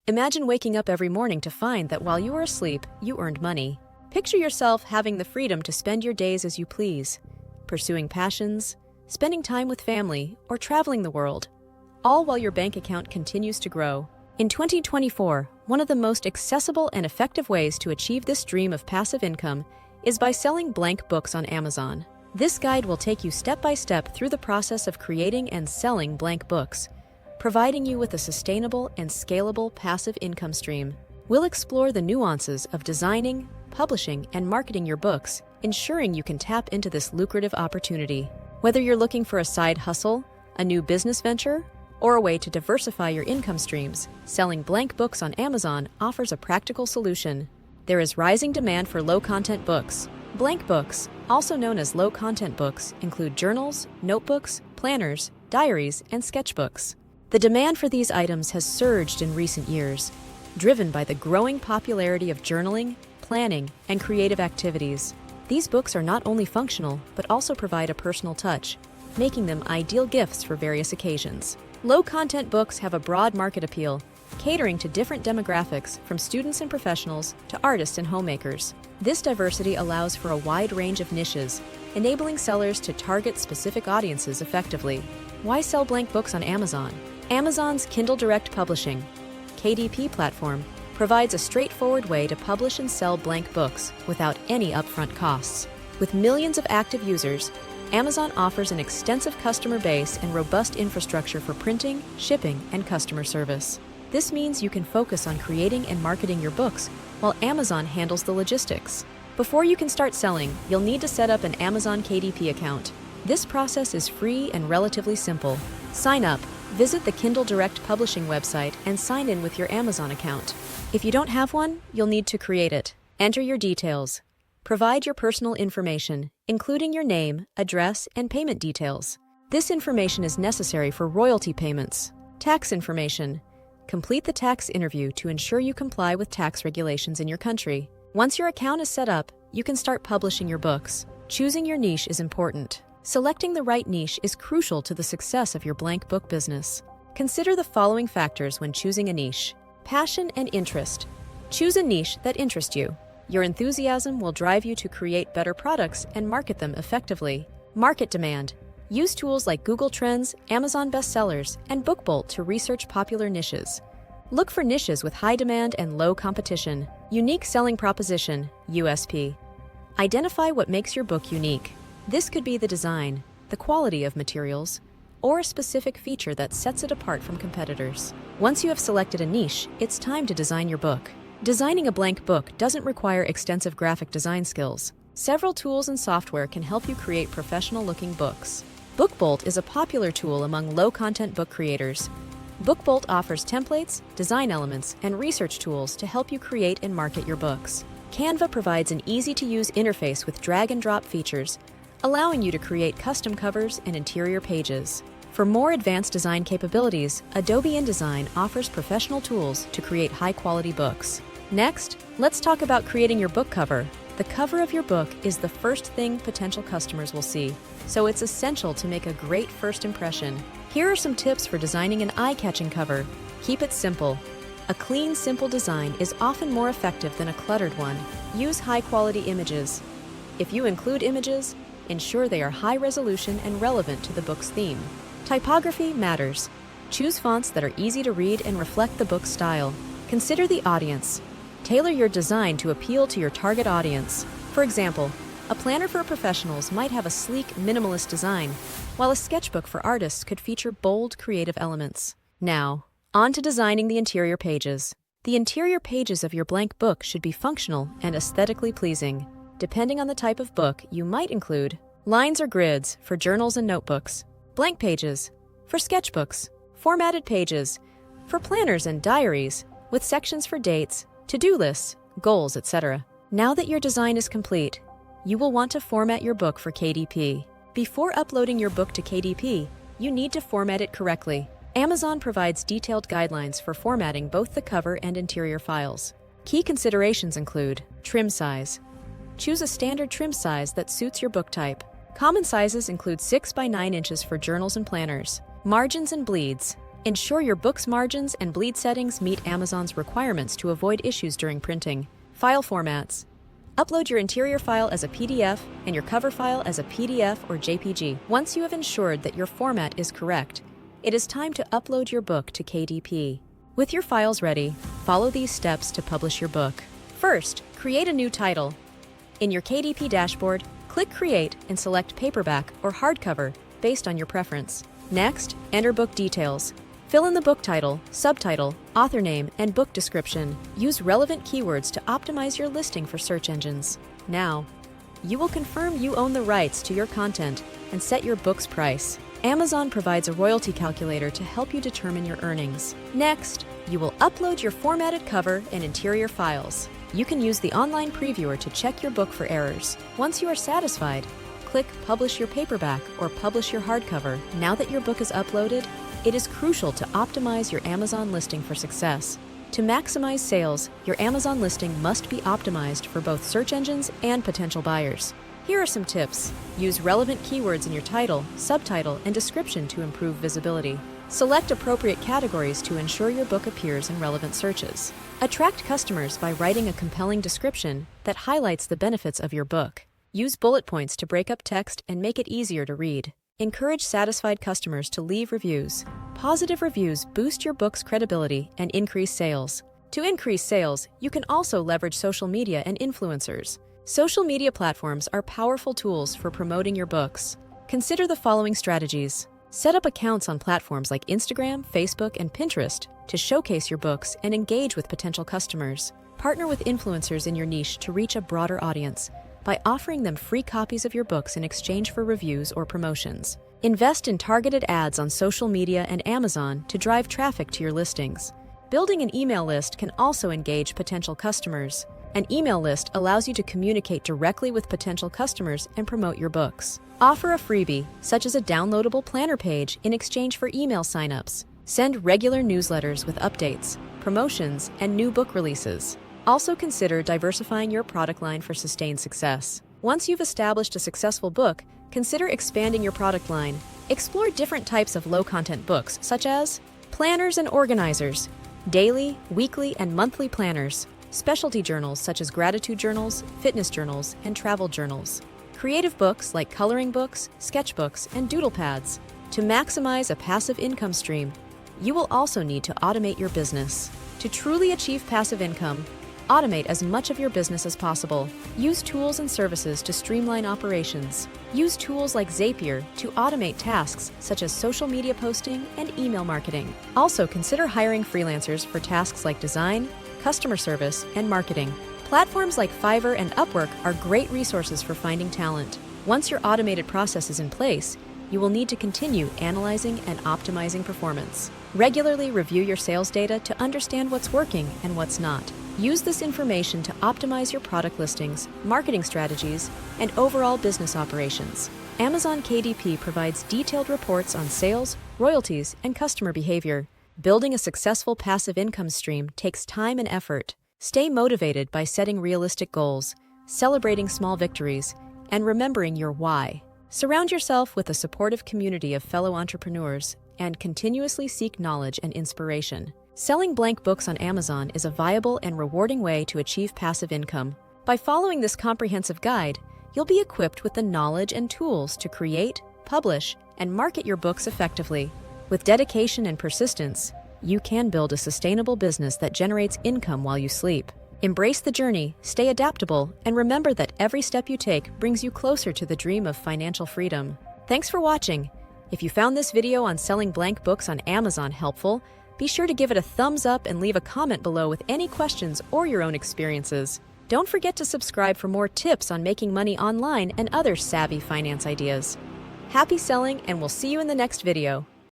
Imagine waking up every morning to find that while you were asleep, you earned money. Picture yourself having the freedom to spend your days as you please, pursuing passions, spending time with family, or traveling the world, all while your bank account continues to grow. In 2024, one of the most accessible and effective ways to achieve this dream of passive income is by selling blank books on Amazon. This guide will take you step by step through the process of creating and selling blank books, providing you with a sustainable and scalable passive income stream. We'll explore the nuances of designing, publishing, and marketing your books, ensuring you can tap into this lucrative opportunity. Whether you're looking for a side hustle, a new business venture, or a way to diversify your income streams, selling blank books on Amazon offers a practical solution. There is rising demand for low-content books. Blank books, also known as low-content books, include journals, notebooks, planners, diaries, and sketchbooks. The demand for these items has surged in recent years, driven by the growing popularity of journaling, planning, and creative activities. These books are not only functional, but also provide a personal touch, making them ideal gifts for various occasions. Low-content books have a broad market appeal, catering to different demographics from students and professionals to artists and homemakers. This diversity allows for a wide range of niches, enabling sellers to target specific audiences effectively. Why sell blank books on Amazon? Amazon's Kindle Direct Publishing, KDP platform, provides a straightforward way to publish and sell blank books without any upfront costs. With millions of active users, Amazon offers an extensive customer base and robust infrastructure for printing, shipping, and customer service. This means you can focus on creating and marketing your books while Amazon handles the logistics. Before you can start selling, you'll need to set up an Amazon KDP account. This process is free and relatively simple. Sign up, visit the Kindle Direct Publishing website, and sign in with your Amazon account. If you don't have one, you'll need to create it. Enter your details. Provide your personal information, including your name, address, and payment details. This information is necessary for royalty payments. Tax information. Complete the tax interview to ensure you comply with tax regulations in your country. Once your account is set up, you can start publishing your books. Choosing your niche is important. Selecting the right niche is crucial to the success of your blank book business. Consider the following factors when choosing a niche. Passion and interest. Choose a niche that interests you. Your enthusiasm will drive you to create better products and market them effectively. Market demand. Use tools like Google Trends, Amazon bestsellers, and BookBolt to research popular niches. Look for niches with high demand and low competition. Unique selling proposition, USP. Identify what makes your book unique. This could be the design, the quality of materials, or a specific feature that sets it apart from competitors. Once you have selected a niche, it's time to design your book. Designing a blank book doesn't require extensive graphic design skills. Several tools and software can help you create professional-looking books. BookBolt is a popular tool among low-content book creators. BookBolt offers templates, design elements, and research tools to help you create and market your books. Canva provides an easy-to-use interface with drag-and-drop features, allowing you to create custom covers and interior pages. For more advanced design capabilities, Adobe InDesign offers professional tools to create high-quality books. Next, let's talk about creating your book cover. The cover of your book is the first thing potential customers will see, so it's essential to make a great first impression. Here are some tips for designing an eye-catching cover. Keep it simple. A clean, simple design is often more effective than a cluttered one. Use high-quality images. If you include images, ensure they are high resolution and relevant to the book's theme. Typography matters. Choose fonts that are easy to read and reflect the book's style. Consider the audience. Tailor your design to appeal to your target audience. For example, a planner for professionals might have a sleek, minimalist design, while a sketchbook for artists could feature bold, creative elements. Now, on to designing the interior pages. The interior pages of your blank book should be functional and aesthetically pleasing. Depending on the type of book, you might include lines or grids for journals and notebooks, blank pages for sketchbooks, formatted pages for planners and diaries, with sections for dates, to-do lists, goals, etc. Now that your design is complete, you will want to format your book for KDP. Before uploading your book to KDP, you need to format it correctly. Amazon provides detailed guidelines for formatting both the cover and interior files. Key considerations include trim size. Choose a standard trim size that suits your book type. Common sizes include 6 by 9 inches for journals and planners. Margins and bleeds. Ensure your book's margins and bleed settings meet Amazon's requirements to avoid issues during printing. File formats. Upload your interior file as a PDF and your cover file as a PDF or JPG. Once you have ensured that your format is correct, it is time to upload your book to KDP. With your files ready, follow these steps to publish your book. First, create a new title. In your KDP dashboard, click Create and select paperback or hardcover based on your preference. Next, enter book details. Fill in the book title, subtitle, author name, and book description. Use relevant keywords to optimize your listing for search engines. Now, you will confirm you own the rights to your content and set your book's price. Amazon provides a royalty calculator to help you determine your earnings. Next, you will upload your formatted cover and interior files. You can use the online previewer to check your book for errors. Once you are satisfied, click Publish Your Paperback or Publish Your Hardcover. Now that your book is uploaded, it is crucial to optimize your Amazon listing for success. To maximize sales, your Amazon listing must be optimized for both search engines and potential buyers. Here are some tips. Use relevant keywords in your title, subtitle, and description to improve visibility. Select appropriate categories to ensure your book appears in relevant searches. Attract customers by writing a compelling description that highlights the benefits of your book. Use bullet points to break up text and make it easier to read. Encourage satisfied customers to leave reviews. Positive reviews boost your book's credibility and increase sales. To increase sales, you can also leverage social media and influencers. Social media platforms are powerful tools for promoting your books. Consider the following strategies. Set up accounts on platforms like Instagram, Facebook, and Pinterest to showcase your books and engage with potential customers. Partner with influencers in your niche to reach a broader audience by offering them free copies of your books in exchange for reviews or promotions. Invest in targeted ads on social media and Amazon to drive traffic to your listings. Building an email list can also engage potential customers. An email list allows you to communicate directly with potential customers and promote your books. Offer a freebie, such as a downloadable planner page, in exchange for email signups. Send regular newsletters with updates, promotions, and new book releases. Also consider diversifying your product line for sustained success. Once you've established a successful book, consider expanding your product line. Explore different types of low-content books, such as planners and organizers, daily, weekly, and monthly planners, specialty journals such as gratitude journals, fitness journals, and travel journals, creative books like coloring books, sketchbooks, and doodle pads. To maximize a passive income stream, you will also need to automate your business. To truly achieve passive income, automate as much of your business as possible. Use tools and services to streamline operations. Use tools like Zapier to automate tasks such as social media posting and email marketing. Also, consider hiring freelancers for tasks like design, customer service, and marketing. Platforms like Fiverr and Upwork are great resources for finding talent. Once your automated process is in place, you will need to continue analyzing and optimizing performance. Regularly review your sales data to understand what's working and what's not. Use this information to optimize your product listings, marketing strategies, and overall business operations. Amazon KDP provides detailed reports on sales, royalties, and customer behavior. Building a successful passive income stream takes time and effort. Stay motivated by setting realistic goals, celebrating small victories, and remembering your why. Surround yourself with a supportive community of fellow entrepreneurs and continuously seek knowledge and inspiration. Selling blank books on Amazon is a viable and rewarding way to achieve passive income. By following this comprehensive guide, you'll be equipped with the knowledge and tools to create, publish, and market your books effectively. With dedication and persistence, you can build a sustainable business that generates income while you sleep. Embrace the journey, stay adaptable, and remember that every step you take brings you closer to the dream of financial freedom. Thanks for watching. If you found this video on selling blank books on Amazon helpful, be sure to give it a thumbs up and leave a comment below with any questions or your own experiences. Don't forget to subscribe for more tips on making money online and other savvy finance ideas. Happy selling, and we'll see you in the next video.